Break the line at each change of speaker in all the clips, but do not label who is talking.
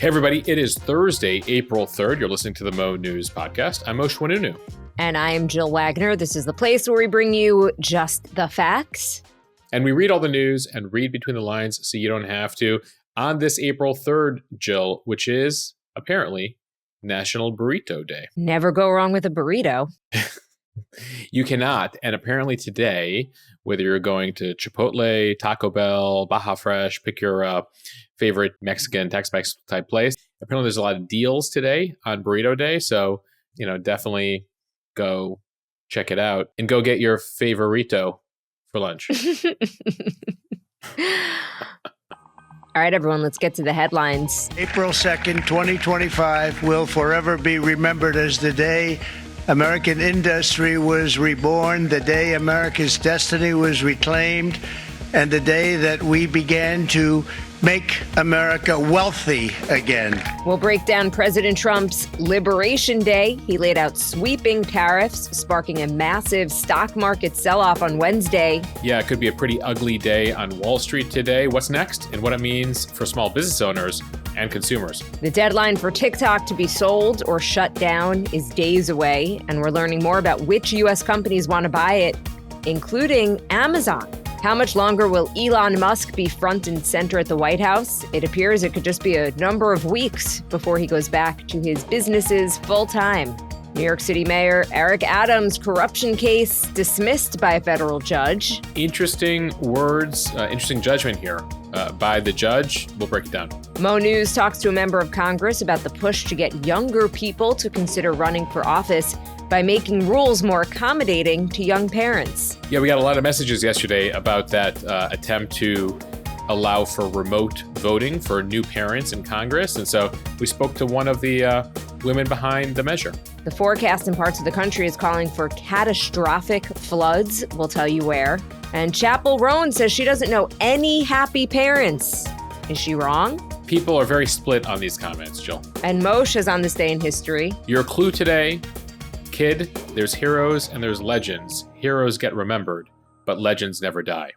Hey, everybody. It is Thursday, April 3rd. You're listening to the Mo News Podcast. I'm Moshe Wanunu.
And I am Jill Wagner. This is the place where we bring you just the facts.
And we read all the news and read between the lines so you don't have to. On this April 3rd, Jill, which is apparently National Burrito Day.
Never go wrong with a burrito.
You cannot. And apparently today, whether you're going to Chipotle, Taco Bell, Baja Fresh, pick your favorite Mexican Tex-Mex type place. Apparently there's a lot of deals today on Burrito Day. So, definitely go check it out and go get your favorito for lunch.
All right, everyone, let's get to the headlines.
April 2nd, 2025 will forever be remembered as the day American industry was reborn, the day America's destiny was reclaimed, and the day that we began to make America wealthy again.
We'll break down President Trump's Liberation Day. He laid out sweeping tariffs, sparking a massive stock market sell-off on Wednesday.
Yeah, it could be a pretty ugly day on Wall Street today. What's next and what it means for small business owners and consumers.
The deadline for TikTok to be sold or shut down is days away, and we're learning more about which U.S. companies want to buy it, including Amazon. How much longer will Elon Musk be front and center at the White House? It appears it could just be a number of weeks before he goes back to his businesses full time. New York City Mayor Eric Adams' corruption case dismissed by a federal judge.
Interesting words, interesting judgment here by the judge. We'll break it down.
Mo News talks to a member of Congress about the push to get younger people to consider running for office by making rules more accommodating to young parents.
Yeah, we got a lot of messages yesterday about that attempt to allow for remote voting for new parents in Congress. And so we spoke to one of the women behind the measure.
The forecast in parts of the country is calling for catastrophic floods. We'll tell you where. And Chappell Roan says she doesn't know any happy parents. Is she wrong?
People are very split on these comments, Jill.
And Moshe is on this day in history.
Your clue today, kid, there's heroes and there's legends. Heroes get remembered, but legends never die.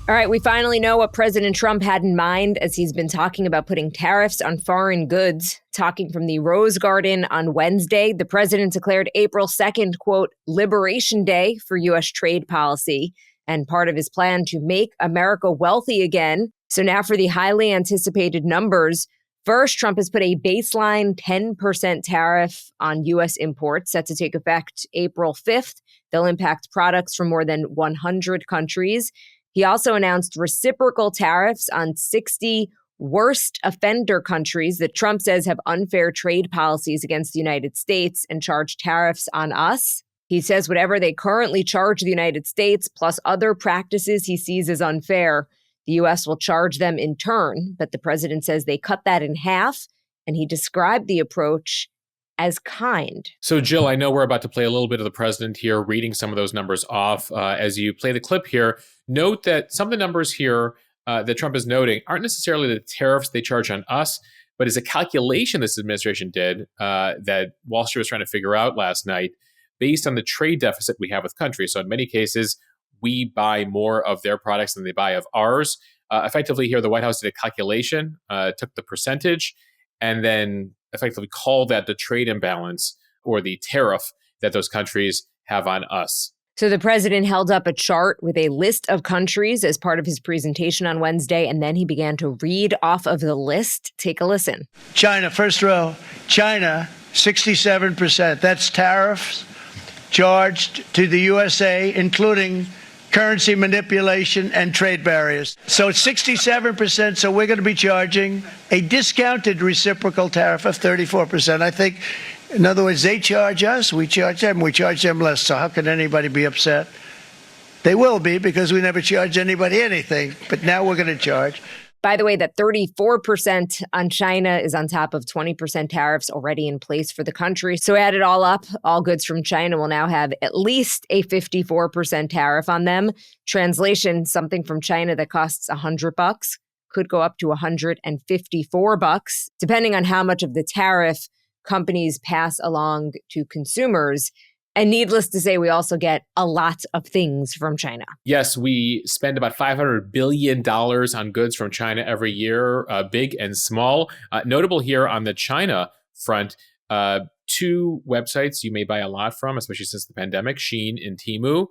All right, we finally know what President Trump had in mind as he's been talking about putting tariffs on foreign goods. Talking from the Rose Garden on Wednesday, the president declared April 2nd, quote, Liberation Day for U.S. trade policy, and part of his plan to make America wealthy again. So now for the highly anticipated numbers. First, Trump has put a baseline 10% tariff on U.S. imports set to take effect April 5th. They'll impact products from more than 100 countries. He also announced reciprocal tariffs on 60 worst offender countries that Trump says have unfair trade policies against the United States and charge tariffs on us. He says whatever they currently charge the United States, plus other practices he sees as unfair, the U.S. will charge them in turn. But the president says they cut that in half, and he described the approach as kind.
So, Jill, I know we're about to play a little bit of the president here, reading some of those numbers off. As you play the clip here, note that some of the numbers here that Trump is noting aren't necessarily the tariffs they charge on us, but is a calculation this administration did that Wall Street was trying to figure out last night based on the trade deficit we have with countries. So in many cases, we buy more of their products than they buy of ours. Effectively here, the White House did a calculation, took the percentage, and then effectively called that the trade imbalance or the tariff that those countries have on us.
So the president held up a chart with a list of countries as part of his presentation on Wednesday, and then he began to read off of the list. Take a listen.
China, first row. China, 67%. That's tariffs charged to the USA, including currency manipulation and trade barriers. So it's 67%, so we're going to be charging a discounted reciprocal tariff of 34%. I think, in other words, they charge us, we charge them less. So how can anybody be upset? They will be, because we never charge anybody anything, but now we're going to charge.
By the way, that 34% on China is on top of 20% tariffs already in place for the country. So add it all up, all goods from China will now have at least a 54% tariff on them. Translation, something from China that costs $100 could go up to $154, depending on how much of the tariff companies pass along to consumers. And needless to say, we also get a lot of things from China.
Yes, we spend about $500 billion on goods from China every year, big and small. Notable here on the China front, two websites you may buy a lot from, especially since the pandemic, Shein and Temu.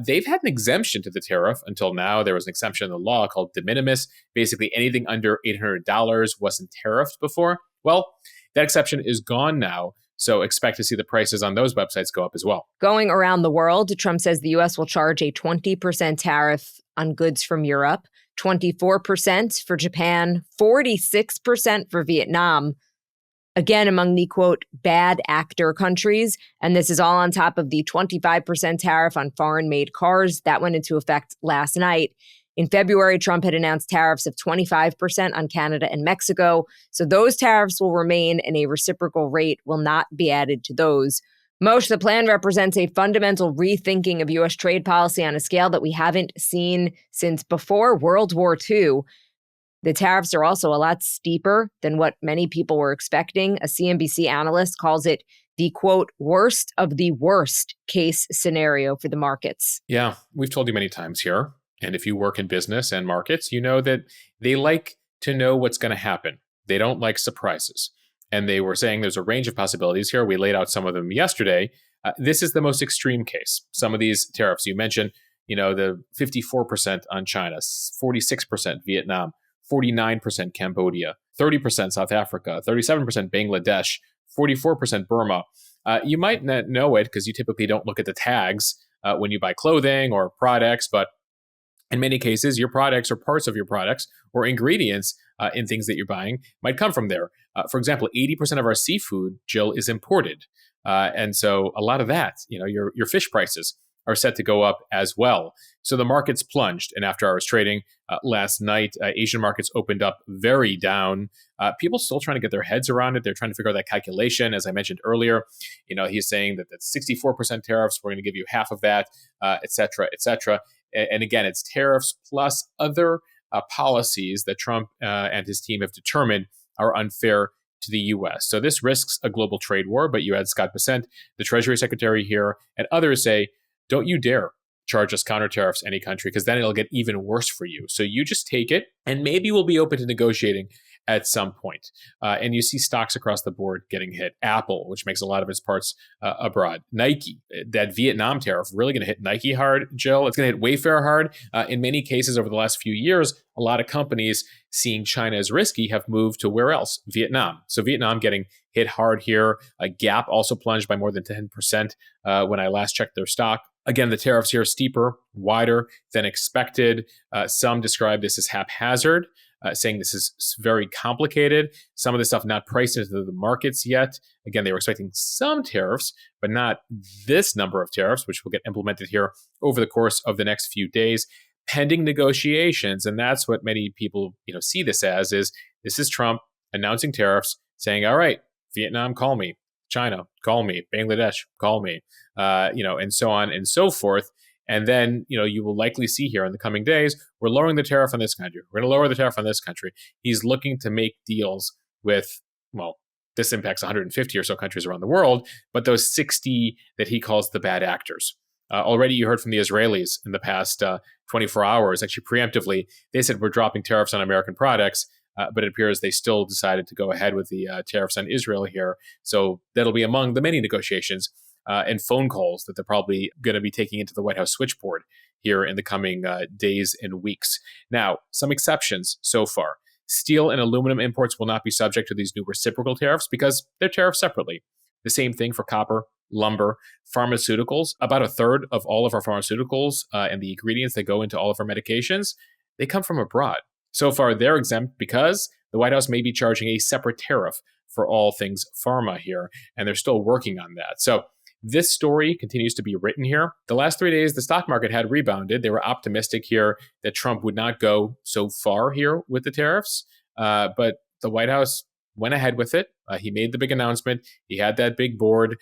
They've had an exemption to the tariff until now. There was an exemption in the law called de minimis. Basically, anything under $800 wasn't tariffed before. Well, that exception is gone now. So expect to see the prices on those websites go up as well.
Going around the world, Trump says the U.S. will charge a 20% tariff on goods from Europe, 24% for Japan, 46% for Vietnam. Again, among the, quote, bad actor countries. And this is all on top of the 25% tariff on foreign-made cars. That went into effect last night. In February, Trump had announced tariffs of 25% on Canada and Mexico. So those tariffs will remain, and a reciprocal rate will not be added to those. Moshe, the plan represents a fundamental rethinking of U.S. trade policy on a scale that we haven't seen since before World War II. The tariffs are also a lot steeper than what many people were expecting. A CNBC analyst calls it the, quote, worst of the worst case scenario for the markets.
Yeah, we've told you many times here. And if you work in business and markets, you know that they like to know what's going to happen. They don't like surprises. And they were saying there's a range of possibilities here. We laid out some of them yesterday. This is the most extreme case. Some of these tariffs you mentioned, the 54% on China, 46% Vietnam, 49% Cambodia, 30% South Africa, 37% Bangladesh, 44% Burma. You might not know it because you typically don't look at the tags when you buy clothing or products, but in many cases, your products or parts of your products or ingredients in things that you're buying might come from there. For example, 80% of our seafood, Jill, is imported. And so a lot of that, your fish prices are set to go up as well. So the markets plunged. And after hours trading last night, Asian markets opened up very down. People still trying to get their heads around it. They're trying to figure out that calculation. As I mentioned earlier, he's saying that that's 64% tariffs. We're going to give you half of that, et cetera, et cetera. And again, it's tariffs plus other policies that Trump and his team have determined are unfair to the U.S. So this risks a global trade war, but you had Scott Bessent, the Treasury Secretary here, and others say, don't you dare charge us counter tariffs any country, because then it'll get even worse for you. So you just take it, and maybe we'll be open to negotiating at some point. And you see stocks across the board getting hit. Apple, which makes a lot of its parts abroad. Nike, that Vietnam tariff really going to hit Nike hard, Jill. It's going to hit Wayfair hard. In many cases over the last few years, a lot of companies seeing China as risky have moved to where else? Vietnam. So Vietnam getting hit hard here. Gap also plunged by more than 10% when I last checked their stock. Again, the tariffs here are steeper, wider than expected. Some describe this as haphazard, saying this is very complicated. Some of the stuff not priced into the markets yet. Again, they were expecting some tariffs, but not this number of tariffs, which will get implemented here over the course of the next few days, pending negotiations. And that's what many people, see this as, is this is Trump announcing tariffs, saying, all right, Vietnam, call me. China, call me. Bangladesh, call me. And so on and so forth. And then, you will likely see here in the coming days, we're lowering the tariff on this country. We're going to lower the tariff on this country. He's looking to make deals with, this impacts 150 or so countries around the world, but those 60 that he calls the bad actors. Already you heard from the Israelis in the past 24 hours, actually preemptively, they said we're dropping tariffs on American products, but it appears they still decided to go ahead with the tariffs on Israel here. So that'll be among the many negotiations and phone calls that they're probably going to be taking into the White House switchboard here in the coming days and weeks. Now, some exceptions so far. Steel and aluminum imports will not be subject to these new reciprocal tariffs because they're tariffed separately. The same thing for copper, lumber, pharmaceuticals. About a third of all of our pharmaceuticals and the ingredients that go into all of our medications, they come from abroad. So far, they're exempt because the White House may be charging a separate tariff for all things pharma here, and they're still working on that. So this story continues to be written here. The last 3 days, the stock market had rebounded. They were optimistic here that Trump would not go so far here with the tariffs, but the White House went ahead with it. He made the big announcement. He had that big board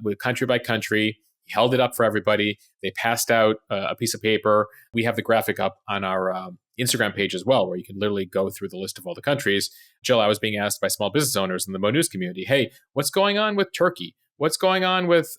with country by country. He held it up for everybody. They passed out a piece of paper. We have the graphic up on our Instagram page as well, where you can literally go through the list of all the countries. Jill, I was being asked by small business owners in the Mo News community, hey, what's going on with Turkey? What's going on with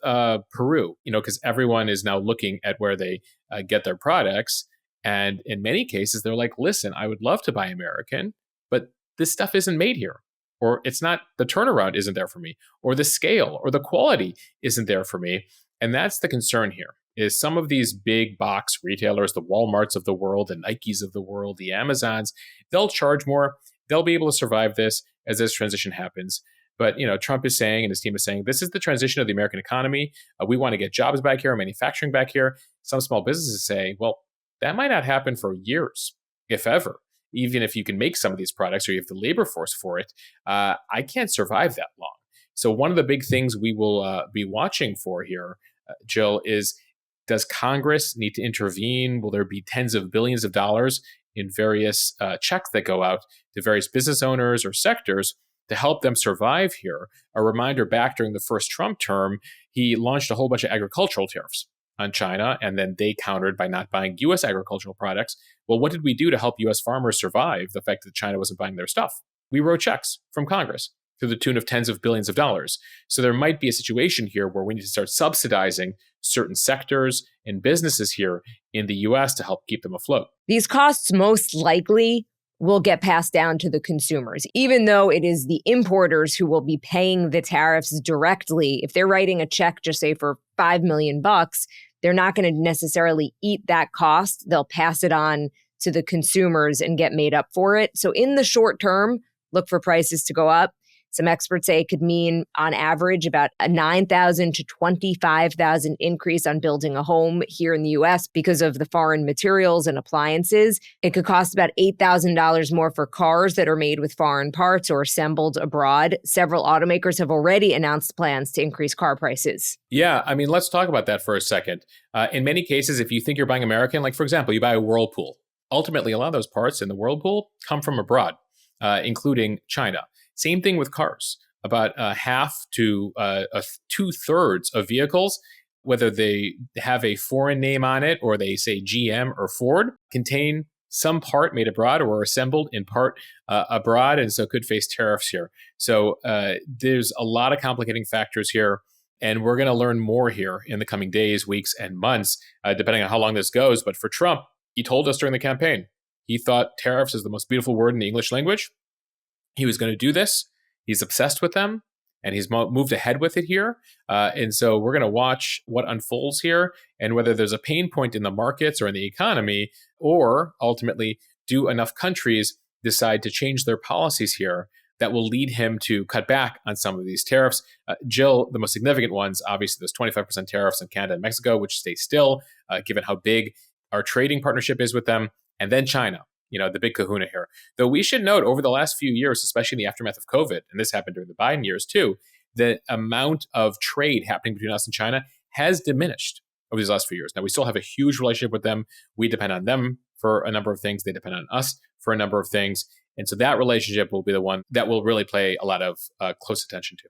Peru? Because everyone is now looking at where they get their products. And in many cases, they're like, listen, I would love to buy American, but this stuff isn't made here. Or it's not, the turnaround isn't there for me, or the scale or the quality isn't there for me. And that's the concern here, is some of these big box retailers, the Walmarts of the world, the Nikes of the world, the Amazons, they'll charge more. They'll be able to survive this as this transition happens. But Trump is saying, and his team is saying, this is the transition of the American economy. We want to get jobs back here, manufacturing back here. Some small businesses say, well, that might not happen for years, if ever. Even if you can make some of these products or you have the labor force for it, I can't survive that long. So one of the big things we will be watching for here, Jill, is does Congress need to intervene? Will there be tens of billions of dollars in various checks that go out to various business owners or sectors to help them survive here? A reminder, back during the first Trump term, he launched a whole bunch of agricultural tariffs on China, and then they countered by not buying U.S. agricultural products. Well, what did we do to help U.S. farmers survive the fact that China wasn't buying their stuff? We wrote checks from Congress to the tune of tens of billions of dollars. So there might be a situation here where we need to start subsidizing certain sectors and businesses here in the U.S. to help keep them afloat.
These costs most likely will get passed down to the consumers, even though it is the importers who will be paying the tariffs directly. If they're writing a check, just say for $5 million, they're not going to necessarily eat that cost. They'll pass it on to the consumers and get made up for it. So in the short term, look for prices to go up. Some experts say it could mean, on average, about a $9,000 to $25,000 increase on building a home here in the U.S. because of the foreign materials and appliances. It could cost about $8,000 more for cars that are made with foreign parts or assembled abroad. Several automakers have already announced plans to increase car prices.
Yeah, I mean, let's talk about that for a second. In many cases, if you think you're buying American, like, for example, you buy a Whirlpool. Ultimately, a lot of those parts in the Whirlpool come from abroad, including China. Same thing with cars. About half to 2/3 of vehicles, whether they have a foreign name on it or they say GM or Ford, contain some part made abroad or assembled in part abroad, and so could face tariffs here. So there's a lot of complicating factors here, and we're going to learn more here in the coming days, weeks, and months, depending on how long this goes. But for Trump, he told us during the campaign, he thought tariffs is the most beautiful word in the English language. He was going to do this. He's obsessed with them, and he's moved ahead with it here. And so we're going to watch what unfolds here and whether there's a pain point in the markets or in the economy, or ultimately do enough countries decide to change their policies here that will lead him to cut back on some of these tariffs. Jill, the most significant ones, obviously, there's 25% tariffs on Canada and Mexico, which stay still, given how big our trading partnership is with them, and then China. The big kahuna here. Though we should note, over the last few years, especially in the aftermath of COVID, and this happened during the Biden years too, the amount of trade happening between us and China has diminished over these last few years. Now, we still have a huge relationship with them. We depend on them for a number of things. They depend on us for a number of things. And so that relationship will be the one that will really pay a lot of close attention to.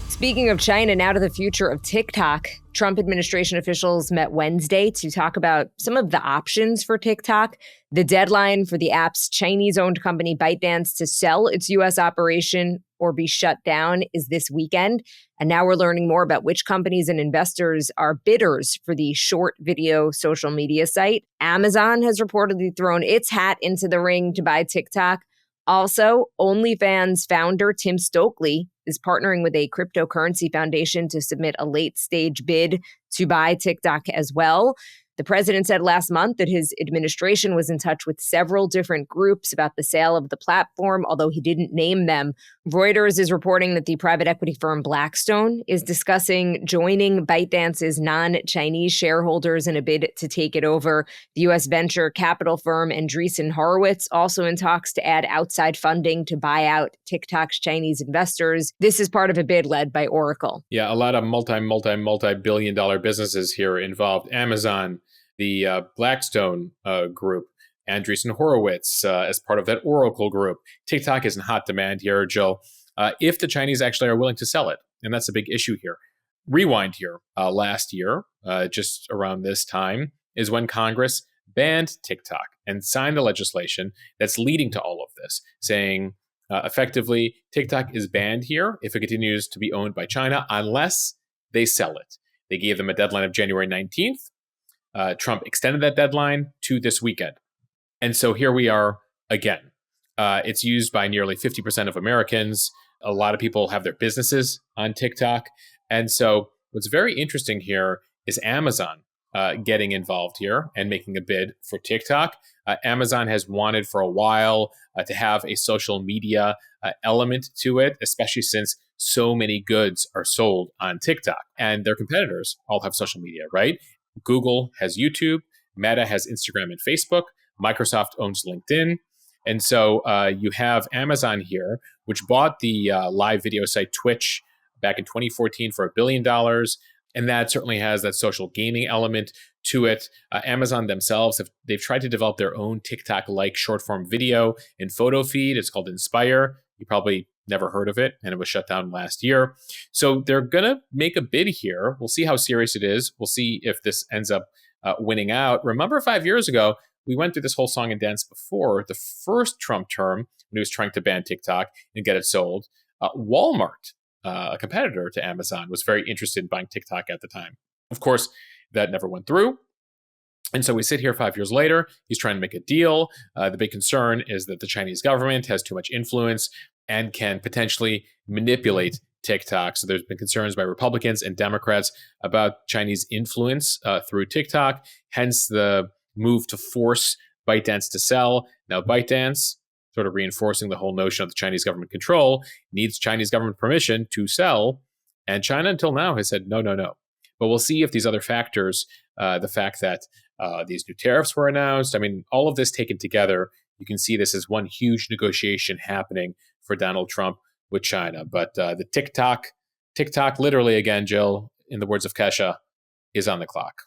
Speaking of China, now to the future of TikTok. Trump administration officials met Wednesday to talk about some of the options for TikTok. The deadline for the app's Chinese-owned company ByteDance to sell its U.S. operation or be shut down is this weekend. And now we're learning more about which companies and investors are bidders for the short video social media site. Amazon has reportedly thrown its hat into the ring to buy TikTok. Also, OnlyFans founder Tim Stokely is partnering with a cryptocurrency foundation to submit a late-stage bid to buy TikTok as well. The president said last month that his administration was in touch with several different groups about the sale of the platform, although he didn't name them. Reuters is reporting that the private equity firm Blackstone is discussing joining ByteDance's non-Chinese shareholders in a bid to take it over. The U.S. venture capital firm Andreessen Horowitz also in talks to add outside funding to buy out TikTok's Chinese investors. This is part of a bid led by Oracle.
Yeah, a lot of multi-billion dollar businesses here involved. Amazon, the Blackstone group, Andreessen Horowitz as part of that Oracle group. TikTok is in hot demand here, Jill, if the Chinese actually are willing to sell it. And that's a big issue here. Rewind here. Last year, just around this time, is when Congress banned TikTok and signed the legislation that's leading to all of this, saying Effectively, TikTok is banned here if it continues to be owned by China unless they sell it. They gave them a deadline of January 19th. Trump extended that deadline to this weekend. And so here we are again. It's used by nearly 50% of Americans. A lot of people have their businesses on TikTok. And so what's very interesting here is Amazon getting involved here and making a bid for TikTok. Amazon has wanted for a while to have a social media element to it, especially since so many goods are sold on TikTok. And their competitors all have social media, right? Google has YouTube, Meta has Instagram and Facebook, Microsoft owns LinkedIn. And so you have Amazon here, which bought the live video site Twitch back in 2014 for $1 billion. And that certainly has that social gaming element to it. Amazon themselves, they've tried to develop their own TikTok-like short-form video and photo feed. It's called Inspire. You probably never heard of it, and it was shut down last year. So they're going to make a bid here. We'll see how serious it is. We'll see if this ends up winning out. Remember 5 years ago, we went through this whole song and dance before the first Trump term when he was trying to ban TikTok and get it sold. Walmart, a competitor to Amazon, was very interested in buying TikTok at the time. Of course, that never went through. And so we sit here 5 years later. He's trying to make a deal. The big concern is that the Chinese government has too much influence and can potentially manipulate TikTok. So there's been concerns by Republicans and Democrats about Chinese influence through TikTok, hence the move to force ByteDance to sell. Now, ByteDance, sort of reinforcing the whole notion of the Chinese government control, needs Chinese government permission to sell. And China, until now, has said no, no, no. But we'll see if these other factors, the fact that these new tariffs were announced, I mean, all of this taken together, you can see this as one huge negotiation happening for Donald Trump with China. But the TikTok literally, again, Jill, in the words of Kesha, is on the clock.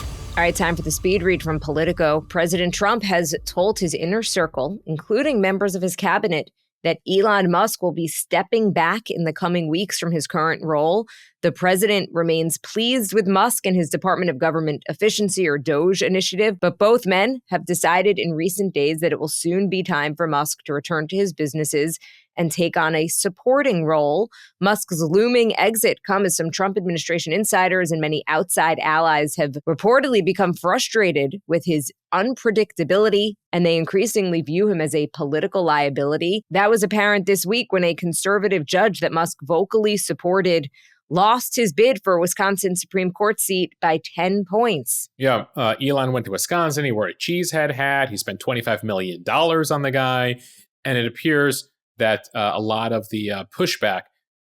All right, time for the speed read from Politico. President Trump has told his inner circle, including members of his cabinet, that Elon Musk will be stepping back in the coming weeks from his current role. The president remains pleased with Musk and his Department of Government Efficiency, or DOGE, initiative, but both men have decided in recent days that it will soon be time for Musk to return to his businesses and take on a supporting role. Musk's looming exit comes as some Trump administration insiders and many outside allies have reportedly become frustrated with his unpredictability, and they increasingly view him as a political liability. That was apparent this week when a conservative judge that Musk vocally supported lost his bid for a Wisconsin Supreme Court seat by 10 points.
Yeah, Elon went to Wisconsin. He wore a cheesehead hat. He spent $25 million on the guy. And it appears that a lot of the pushback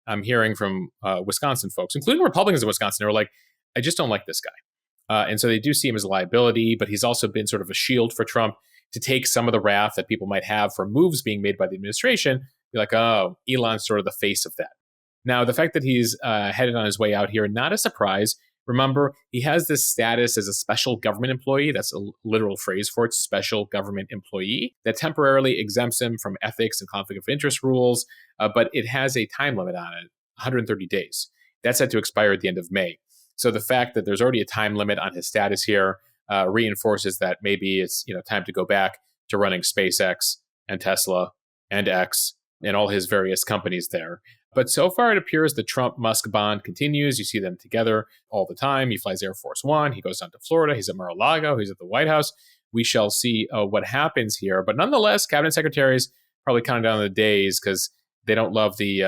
I'm hearing from Wisconsin folks, including Republicans in Wisconsin, are like, I just don't like this guy. And so they do see him as a liability, but he's also been sort of a shield for Trump to take some of the wrath that people might have for moves being made by the administration. Be like, oh, Elon's sort of the face of that. Now, the fact that he's headed on his way out here, not a surprise. Remember, he has this status as a special government employee. That's a literal phrase for it, special government employee, that temporarily exempts him from ethics and conflict of interest rules. But it has a time limit on it, 130 days. That's set to expire at the end of May. So the fact that there's already a time limit on his status here reinforces that maybe it's time to go back to running SpaceX and Tesla and X and all his various companies there. But so far, it appears the Trump-Musk bond continues. You see them together all the time. He flies Air Force One. He goes down to Florida. He's at Mar-a-Lago. He's at the White House. We shall see what happens here. But nonetheless, cabinet secretaries probably counting down the days because they don't love the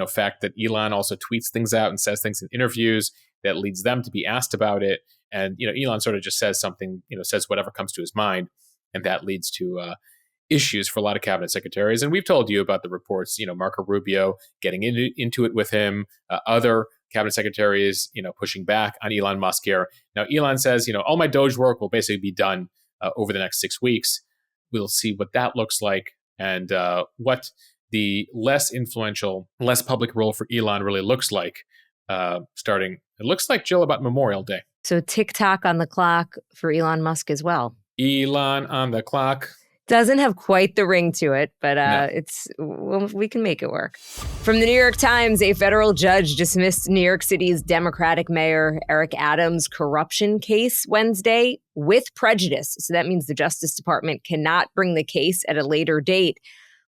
fact that Elon also tweets things out and says things in interviews that leads them to be asked about it. And Elon sort of just says something, says whatever comes to his mind, and that leads to issues for a lot of cabinet secretaries. And we've told you about the reports, Marco Rubio getting into it with him, other cabinet secretaries, pushing back on Elon Musk here. Now, Elon says, all my Doge work will basically be done over the next 6 weeks. We'll see what that looks like and what the less influential, less public role for Elon really looks like starting, it looks like, Jill, about Memorial Day.
So TikTok on the clock for Elon Musk as well.
Elon on the clock.
Doesn't have quite the ring to it, but
No.
we can make it work. From the New York Times, a federal judge dismissed New York City's Democratic Mayor Eric Adams' corruption case Wednesday with prejudice. So that means the Justice Department cannot bring the case at a later date.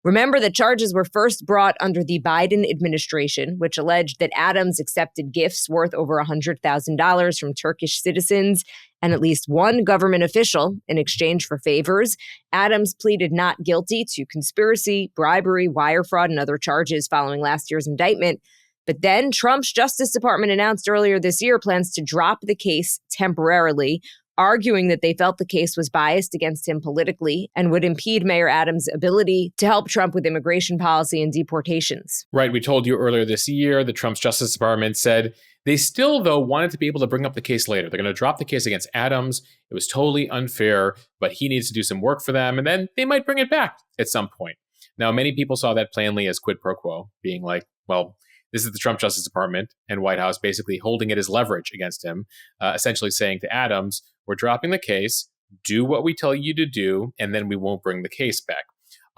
Remember, the charges were first brought under the Biden administration, which alleged that Adams accepted gifts worth over $100,000 from Turkish citizens and at least one government official in exchange for favors. Adams pleaded not guilty to conspiracy, bribery, wire fraud, and other charges following last year's indictment. But then Trump's Justice Department announced earlier this year plans to drop the case temporarily, arguing that they felt the case was biased against him politically and would impede Mayor Adams' ability to help Trump with immigration policy and deportations.
Right. We told you earlier this year that Trump's Justice Department said they still, though, wanted to be able to bring up the case later. They're going to drop the case against Adams. It was totally unfair, but he needs to do some work for them, and then they might bring it back at some point. Now, many people saw that plainly as quid pro quo, being like, well, this is the Trump Justice Department and White House basically holding it as leverage against him, essentially saying to Adams, we're dropping the case, do what we tell you to do, and then we won't bring the case back.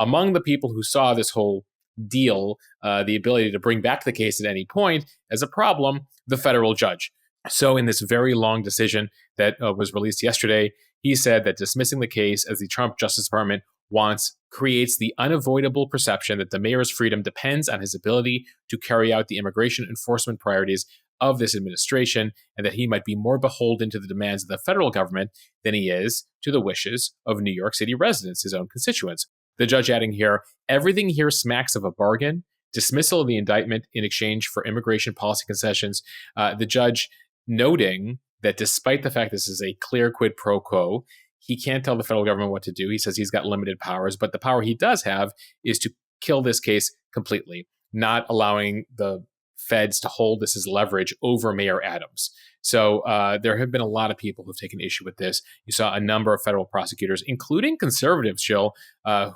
Among the people who saw this whole deal, the ability to bring back the case at any point, as a problem, the federal judge. So in this very long decision that was released yesterday, he said that dismissing the case, as the Trump Justice Department wants, creates the unavoidable perception that the mayor's freedom depends on his ability to carry out the immigration enforcement priorities of this administration, and that he might be more beholden to the demands of the federal government than he is to the wishes of New York City residents, his own constituents. The judge adding here, everything here smacks of a bargain, dismissal of the indictment in exchange for immigration policy concessions. The judge noting that despite the fact this is a clear quid pro quo, he can't tell the federal government what to do. He says he's got limited powers, but the power he does have is to kill this case completely, not allowing the feds to hold this as leverage over Mayor Adams. So there have been a lot of people who've taken issue with this. You saw a number of federal prosecutors, including conservatives, Jill,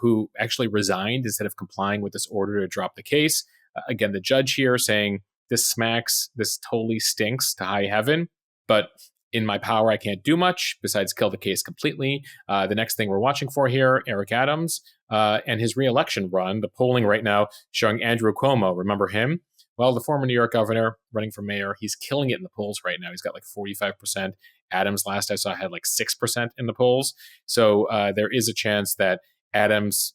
who actually resigned instead of complying with this order to drop the case. Again, the judge here saying this smacks, this totally stinks to high heaven, but in my power, I can't do much besides kill the case completely. The next thing we're watching for here, Eric Adams and his re-election run. The polling right now showing Andrew Cuomo. Remember him? Well, the former New York governor running for mayor, he's killing it in the polls right now. He's got like 45%. Adams, last I saw, had like 6% in the polls. So there is a chance that Adams,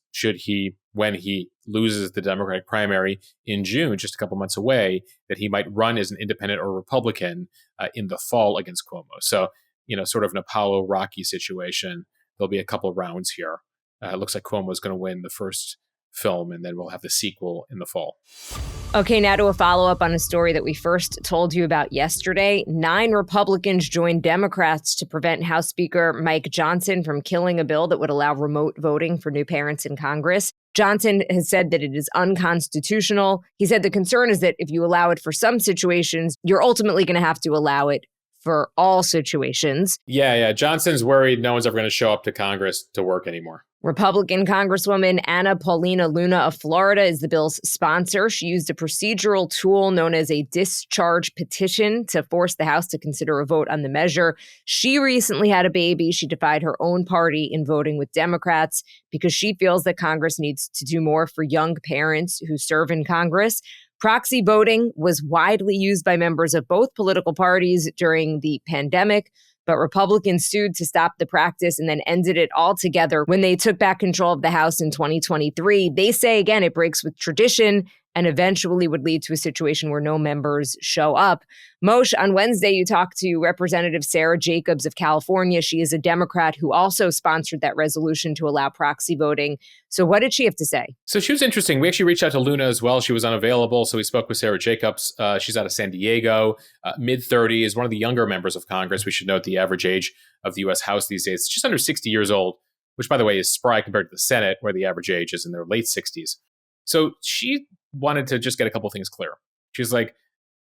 when he loses the Democratic primary in June, just a couple months away, that he might run as an independent or Republican in the fall against Cuomo. So, sort of an Apollo Rocky situation. There'll be a couple rounds here. It looks like Cuomo is going to win the first film, and then we'll have the sequel in the fall.
Okay, now to a follow-up on a story that we first told you about yesterday. 9 Republicans joined Democrats to prevent House Speaker Mike Johnson from killing a bill that would allow remote voting for new parents in Congress. Johnson has said that it is unconstitutional. He said the concern is that if you allow it for some situations, you're ultimately going to have to allow it for all situations.
Yeah. Johnson's worried no one's ever going to show up to Congress to work anymore.
Republican Congresswoman Anna Paulina Luna of Florida is the bill's sponsor. She used a procedural tool known as a discharge petition to force the House to consider a vote on the measure. She recently had a baby. She defied her own party in voting with Democrats because she feels that Congress needs to do more for young parents who serve in Congress. Proxy voting was widely used by members of both political parties during the pandemic, but Republicans sued to stop the practice and then ended it altogether when they took back control of the House in 2023. They say, again, it breaks with tradition and eventually would lead to a situation where no members show up. Moshe, on Wednesday, you talked to Representative Sarah Jacobs of California. She is a Democrat who also sponsored that resolution to allow proxy voting. So what did she have to say?
So she was interesting. We actually reached out to Luna as well. She was unavailable. So we spoke with Sarah Jacobs. She's out of San Diego, mid-30s, one of the younger members of Congress. We should note the average age of the U.S. House these days is just under 60 years old, which, by the way, is spry compared to the Senate, where the average age is in their late 60s. So she wanted to just get a couple things clear. She's like,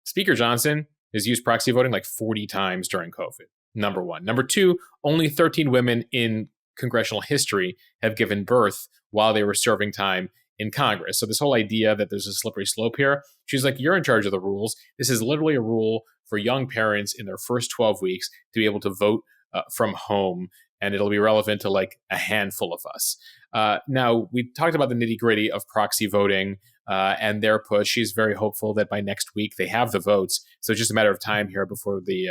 Speaker Johnson has used proxy voting like 40 times during COVID, number one. Number two, only 13 women in congressional history have given birth while they were serving time in Congress. So this whole idea that there's a slippery slope here, she's like, you're in charge of the rules. This is literally a rule for young parents in their first 12 weeks to be able to vote from home, and it'll be relevant to like a handful of us. Now, we talked about the nitty gritty of proxy voting and their push. She's very hopeful that by next week they have the votes. So it's just a matter of time here before the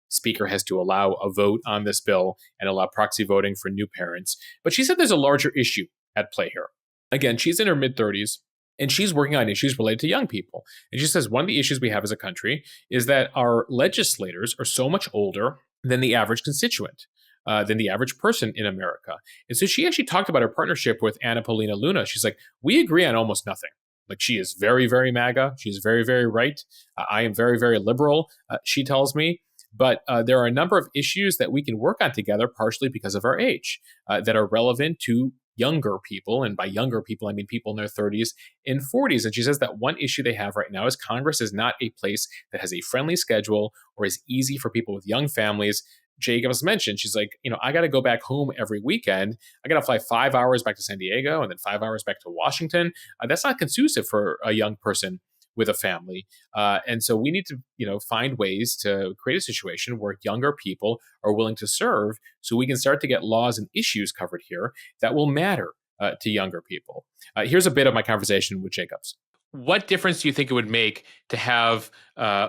speaker has to allow a vote on this bill and allow proxy voting for new parents. But she said there's a larger issue at play here. Again, she's in her mid-30s, and she's working on issues related to young people. And she says one of the issues we have as a country is that our legislators are so much older than the average constituent, than the average person in America. And so she actually talked about her partnership with Anna Paulina Luna. She's like, we agree on almost nothing. Like, she is very, very MAGA. She's very, very right. I am very, very liberal, she tells me. But there are a number of issues that we can work on together, partially because of our age, that are relevant to younger people. And by younger people, I mean people in their 30s and 40s. And she says that one issue they have right now is Congress is not a place that has a friendly schedule or is easy for people with young families. Jacobs mentioned, she's like, I got to go back home every weekend. I got to fly 5 hours back to San Diego and then 5 hours back to Washington. That's not conducive for a young person with a family. And so we need to, find ways to create a situation where younger people are willing to serve so we can start to get laws and issues covered here that will matter to younger people. Here's a bit of my conversation with Jacobs. What difference do you think it would make to have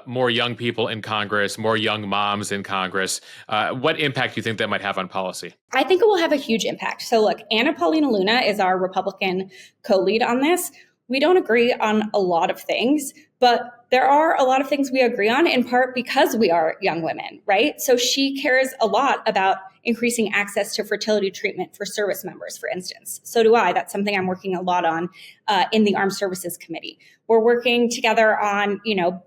more young people in Congress, more young moms in Congress? What impact do you think that might have on policy?
I think it will have a huge impact. So look, Anna Paulina Luna is our Republican co-lead on this. We don't agree on a lot of things, but there are a lot of things we agree on, in part because we are young women, right? So she cares a lot about increasing access to fertility treatment for service members, for instance. So do I. That's something I'm working a lot on in the Armed Services Committee. We're working together on,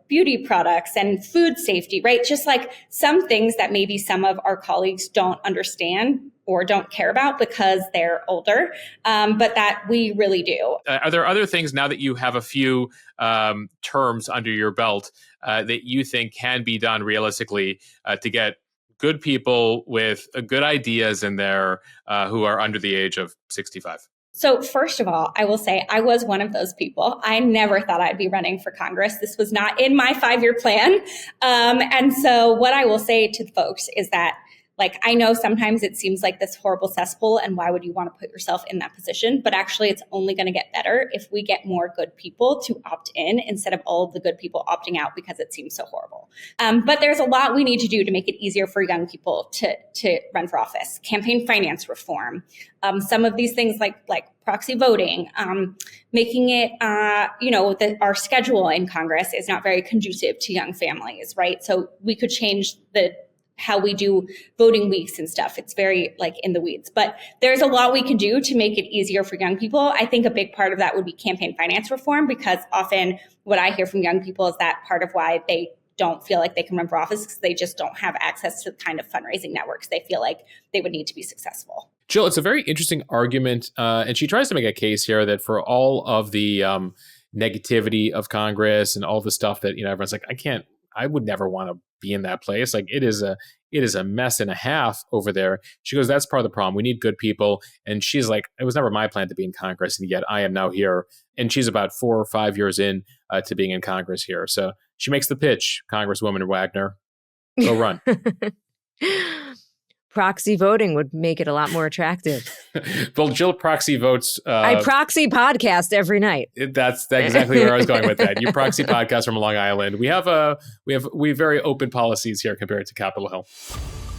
beauty products and food safety, right? Just like some things that maybe some of our colleagues don't understand or don't care about because they're older, but that we really do.
Are there other things, now that you have a few terms under your belt, that you think can be done realistically to get good people with good ideas in there who are under the age of 65?
So first of all, I will say I was one of those people. I never thought I'd be running for Congress. This was not in my 5-year plan. And so what I will say to folks is that, I know sometimes it seems like this horrible cesspool, and why would you want to put yourself in that position? But actually, it's only going to get better if we get more good people to opt in instead of all of the good people opting out because it seems so horrible. But there's a lot we need to do to make it easier for young people to run for office. Campaign finance reform, some of these things like proxy voting, making it, our schedule in Congress is not very conducive to young families, right? So we could change how we do voting weeks and stuff. It's very in the weeds, but there's a lot we can do to make it easier for young people. I think a big part of that would be campaign finance reform, because often what I hear from young people is that part of why they don't feel like they can run for office because they just don't have access to the kind of fundraising networks they feel like they would need to be successful.
Jill, it's a very interesting argument. And she tries to make a case here that for all of the negativity of Congress and all the stuff that, everyone's like, I would never want to be in that place. It is a mess and a half over there. She goes, that's part of the problem. We need good people. And she's like, it was never my plan to be in Congress, and yet I am now here. And she's about 4 or 5 years in to being in Congress here. So she makes the pitch, Congresswoman Wagner, go run.
Proxy voting would make it a lot more attractive.
Well, Jill proxy votes.
I proxy podcast every night.
That's exactly where I was going with that. You proxy podcast from Long Island. We have very open policies here compared to Capitol Hill.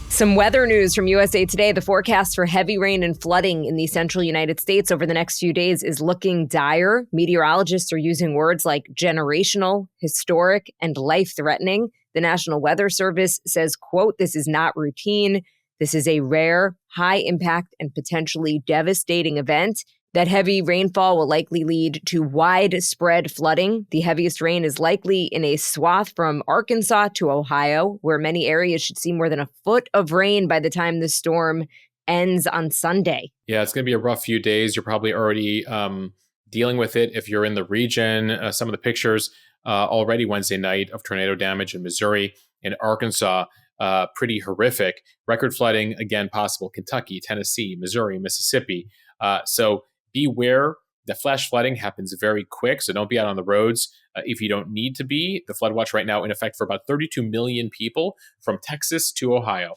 Some weather news from USA Today. The forecast for heavy rain and flooding in the central United States over the next few days is looking dire. Meteorologists are using words like generational, historic, and life-threatening. The National Weather Service says, quote, "This is not routine. This is a rare, high-impact, and potentially devastating event. That heavy rainfall will likely lead to widespread flooding. The heaviest rain is likely in a swath from Arkansas to Ohio, where many areas should see more than a foot of rain by the time the storm ends on Sunday."
Yeah, it's going to be a rough few days. You're probably already dealing with it if you're in the region. Some of the pictures already Wednesday night of tornado damage in Missouri and Arkansas, pretty horrific. Record flooding, again, possible. Kentucky, Tennessee, Missouri, Mississippi. So beware. The flash flooding happens very quick, so don't be out on the roads if you don't need to be. The flood watch right now in effect for about 32 million people from Texas to Ohio.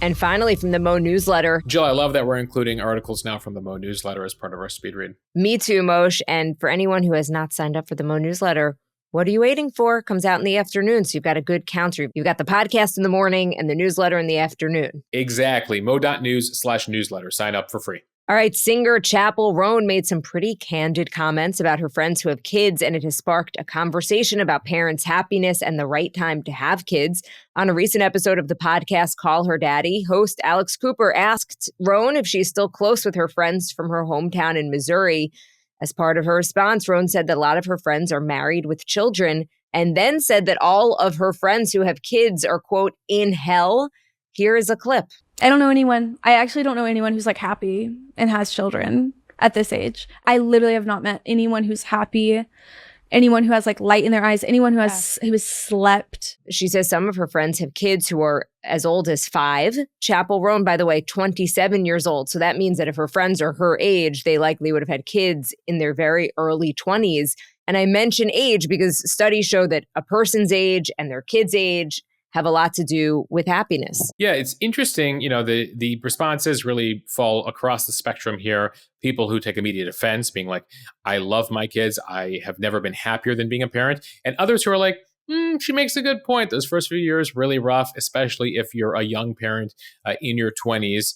And finally, from the Mo newsletter.
Jill, I love that we're including articles now from the Mo newsletter as part of our speed read.
Me too, Moshe. And for anyone who has not signed up for the Mo newsletter, what are you waiting for? Comes out in the afternoon, so you've got a good counter. You've got the podcast in the morning and the newsletter in the afternoon.
Exactly. Mo.news/newsletter. Sign up for free.
All right, singer Chappell Roan made some pretty candid comments about her friends who have kids, and it has sparked a conversation about parents' happiness and the right time to have kids. On a recent episode of the podcast Call Her Daddy, host Alex Cooper asked Roan if she's still close with her friends from her hometown in Missouri. As part of her response, Roan said that a lot of her friends are married with children, and then said that all of her friends who have kids are, quote, in hell. Here is a clip.
I don't know anyone. I actually don't know anyone who's like happy and has children at this age. I literally have not met anyone who's happy, anyone who has like light in their eyes, anyone who has slept.
She says some of her friends have kids who are as old as 5. Chappell Roan, by the way, 27 years old. So that means that if her friends are her age, they likely would have had kids in their very early 20s. And I mention age because studies show that a person's age and their kid's age have a lot to do with happiness.
Yeah, it's interesting. The responses really fall across the spectrum here. People who take immediate offense, being like, I love my kids. I have never been happier than being a parent. And others who are like, she makes a good point. Those first few years, really rough, especially if you're a young parent in your 20s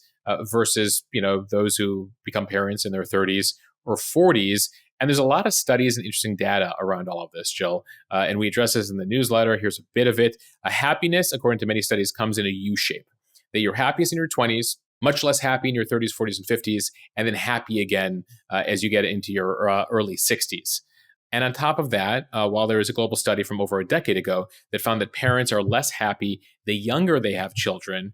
versus, those who become parents in their 30s or 40s. And there's a lot of studies and interesting data around all of this, Jill. And we address this in the newsletter. Here's a bit of it. Happiness, according to many studies, comes in a U shape. That you're happiest in your 20s, much less happy in your 30s, 40s, and 50s, and then happy again as you get into your early 60s. And on top of that, while there is a global study from over a decade ago that found that parents are less happy the younger they have children,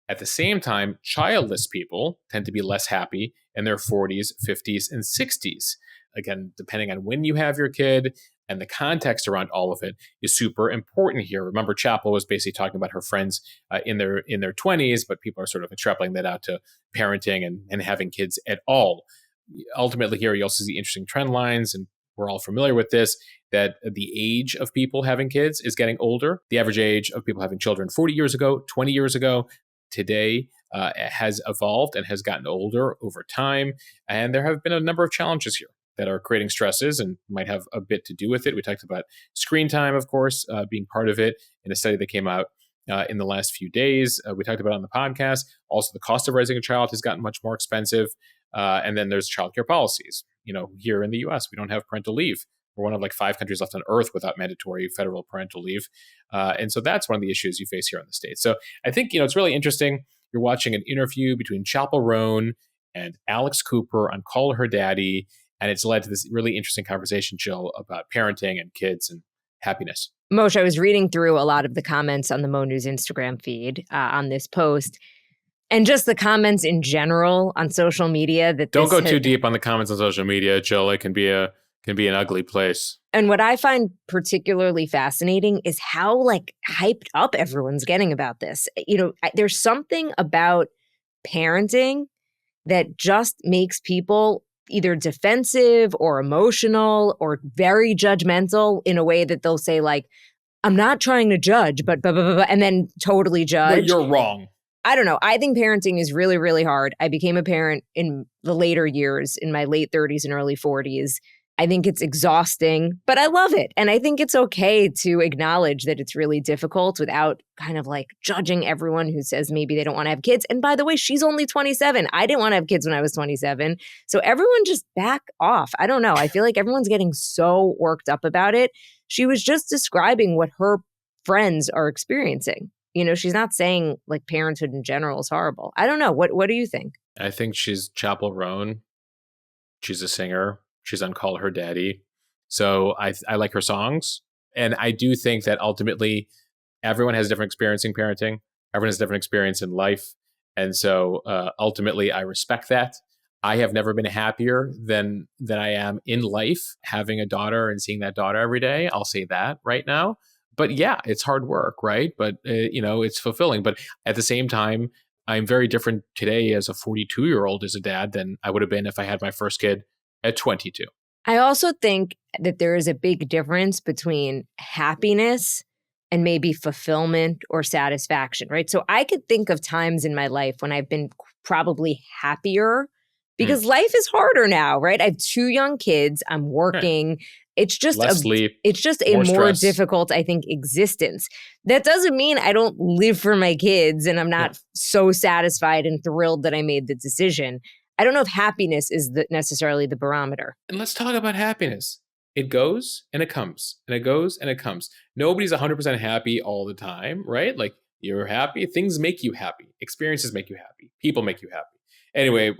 at the same time, childless people tend to be less happy in their 40s, 50s, and 60s. Again, depending on when you have your kid and the context around all of it is super important here. Remember, Chappell was basically talking about her friends in their 20s, but people are sort of extrapolating that out to parenting and having kids at all. Ultimately, here you also see interesting trend lines, and we're all familiar with this, that the age of people having kids is getting older. The average age of people having children 40 years ago, 20 years ago, today has evolved and has gotten older over time. And there have been a number of challenges here that are creating stresses and might have a bit to do with it. We talked about screen time, of course, being part of it in a study that came out in the last few days. We talked about it on the podcast. Also, the cost of raising a child has gotten much more expensive. And then there's childcare policies. Here in the US, we don't have parental leave. We're one of like 5 countries left on earth without mandatory federal parental leave. And so that's one of the issues you face here in the States. So I think, it's really interesting. You're watching an interview between Chappell Roan and Alex Cooper on Call Her Daddy. And it's led to this really interesting conversation, Jill, about parenting and kids and happiness.
Moshe, I was reading through a lot of the comments on the Mo News Instagram feed on this post. And just the comments in general on social media.
Don't go too deep on the comments on social media, Jill. It can be an ugly place.
And what I find particularly fascinating is how hyped up everyone's getting about this. There's something about parenting that just makes people either defensive or emotional or very judgmental in a way that they'll say I'm not trying to judge, but blah, blah, blah, blah, and then totally judge.
But you're wrong.
I don't know. I think parenting is really, really hard. I became a parent in the later years, in my late 30s and early 40s. I think it's exhausting, but I love it. And I think it's okay to acknowledge that it's really difficult without kind of judging everyone who says maybe they don't want to have kids. And by the way, she's only 27. I didn't want to have kids when I was 27. So everyone just back off. I don't know. I feel like everyone's getting so worked up about it. She was just describing what her friends are experiencing. She's not saying parenthood in general is horrible. I don't know. What do you think?
I think she's Chappell Roan. She's a singer. She's on Call Her Daddy. So I like her songs. And I do think that ultimately everyone has a different experience in parenting. Everyone has a different experience in life. And so ultimately I respect that. I have never been happier than I am in life having a daughter and seeing that daughter every day. I'll say that right now. But yeah, it's hard work, right? But, it's fulfilling. But at the same time, I'm very different today as a 42-year-old as a dad than I would have been if I had my first kid at 22.
I also think that there is a big difference between happiness and maybe fulfillment or satisfaction, right? So I could think of times in my life when I've been probably happier because life is harder now, right? I have 2 young kids. I'm working. Right. It's just
less sleep.
It's just a more difficult, I think, existence. That doesn't mean I don't live for my kids and I'm not so satisfied and thrilled that I made the decision. I don't know if happiness is necessarily the barometer.
And let's talk about happiness. It goes and it comes, and it goes and it comes. Nobody's 100% happy all the time, right? Like, you're happy. Things make you happy. Experiences make you happy. People make you happy. Anyway,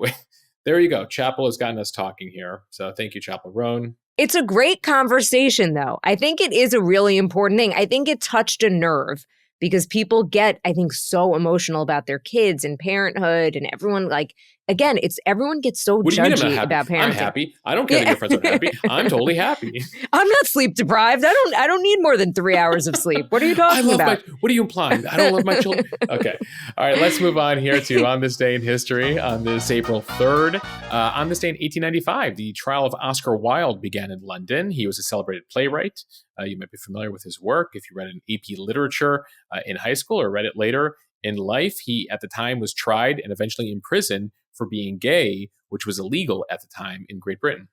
there you go. Chappell has gotten us talking here. So thank you, Chappell Roan.
It's a great conversation, though. I think it is a really important thing. I think it touched a nerve because people get, I think, so emotional about their kids and parenthood, and everyone, like, again, everyone gets so
What do you mean I'm not
judgy
happy?
about parenting.
I'm happy. I don't care that your friends aren't happy. I'm totally happy.
I'm not sleep deprived. I don't need more than 3 hours of sleep. What are you talking about?
What are you implying? I don't love my children. Okay. All right, let's move on here to On This Day in History on this April 3rd. On this day in 1895, the trial of Oscar Wilde began in London. He was a celebrated playwright. You might be familiar with his work if you read an AP Literature in high school or read it later in life. He, at the time, was tried and eventually imprisoned for being gay, which was illegal at the time in Great Britain.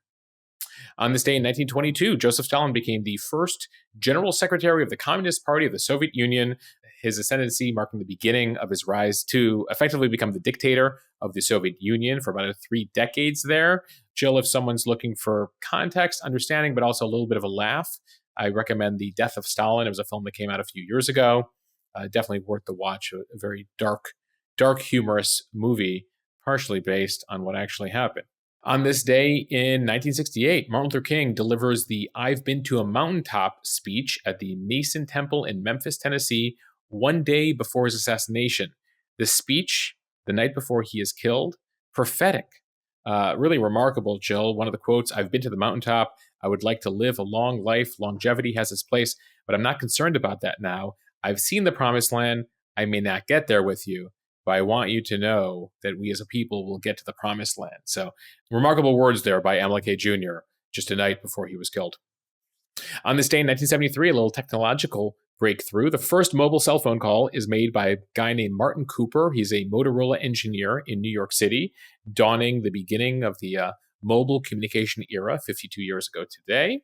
On this day in 1922, Joseph Stalin became the first General Secretary of the Communist Party of the Soviet Union, his ascendancy marking the beginning of his rise to effectively become the dictator of the Soviet Union for about 3 decades there. Jill, if someone's looking for context, understanding, but also a little bit of a laugh, I recommend The Death of Stalin. It was a film that came out a few years ago. Definitely worth the watch, a very dark, humorous movie, partially based on what actually happened. On this day in 1968, Martin Luther King delivers the "I've Been to a Mountaintop" speech at the Mason Temple in Memphis, Tennessee, 1 day before his assassination. The speech, the night before he is killed, prophetic, really remarkable, Jill. One of the quotes, "I've been to the mountaintop. I would like to live a long life. Longevity has its place, but I'm not concerned about that now. I've seen the promised land. I may not get there with you, but I want you to know that we as a people will get to the promised land." So remarkable words there by MLK Jr. just a night before he was killed. On this day in 1973, a little technological breakthrough. The first mobile cell phone call is made by a guy named Martin Cooper. He's a Motorola engineer in New York City, dawning the beginning of the mobile communication era 52 years ago today.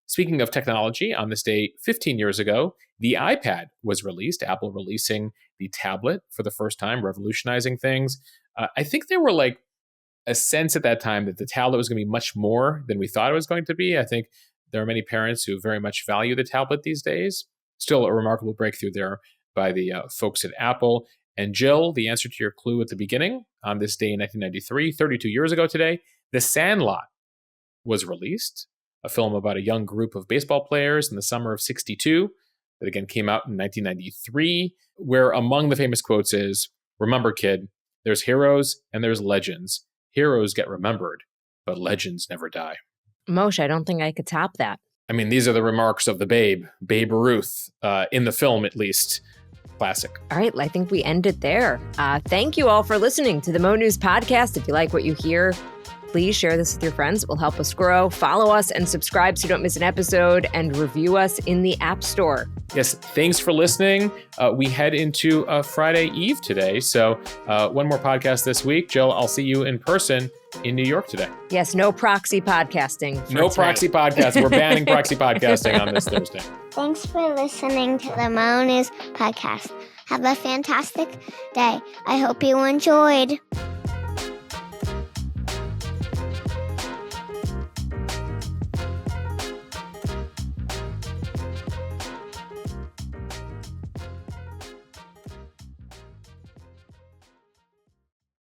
Speaking of technology, on this day 15 years ago, the iPad was released, Apple releasing the tablet for the first time, revolutionizing things. I think there were like a sense at that time that the tablet was going to be much more than we thought it was going to be. I think there are many parents who very much value the tablet these days. Still a remarkable breakthrough there by the folks at Apple. And Jill, the answer to your clue at the beginning, on this day in 1993, 32 years ago today, The Sandlot was released, a film about a young group of baseball players in the summer of 62 that again came out in 1993, where among the famous quotes is, "Remember, kid, there's heroes and there's legends. Heroes get remembered, but legends never die."
Moshe, I don't think I could top that.
I mean, these are the remarks of the Babe Ruth, in the film at least. Classic.
All right, I think we end it there. Thank you all for listening to the Mo News Podcast. If you like what you hear, please share this with your friends. It will help us grow. Follow us and subscribe so you don't miss an episode, and review us in the App Store.
Yes, thanks for listening. We head into Friday Eve today, so one more podcast this week. Jill, I'll see you in person in New York today.
Yes, no proxy podcasting.
No proxy podcasting. We're banning proxy podcasting on this Thursday.
Thanks for listening to the Mo News Podcast. Have a fantastic day. I hope you enjoyed.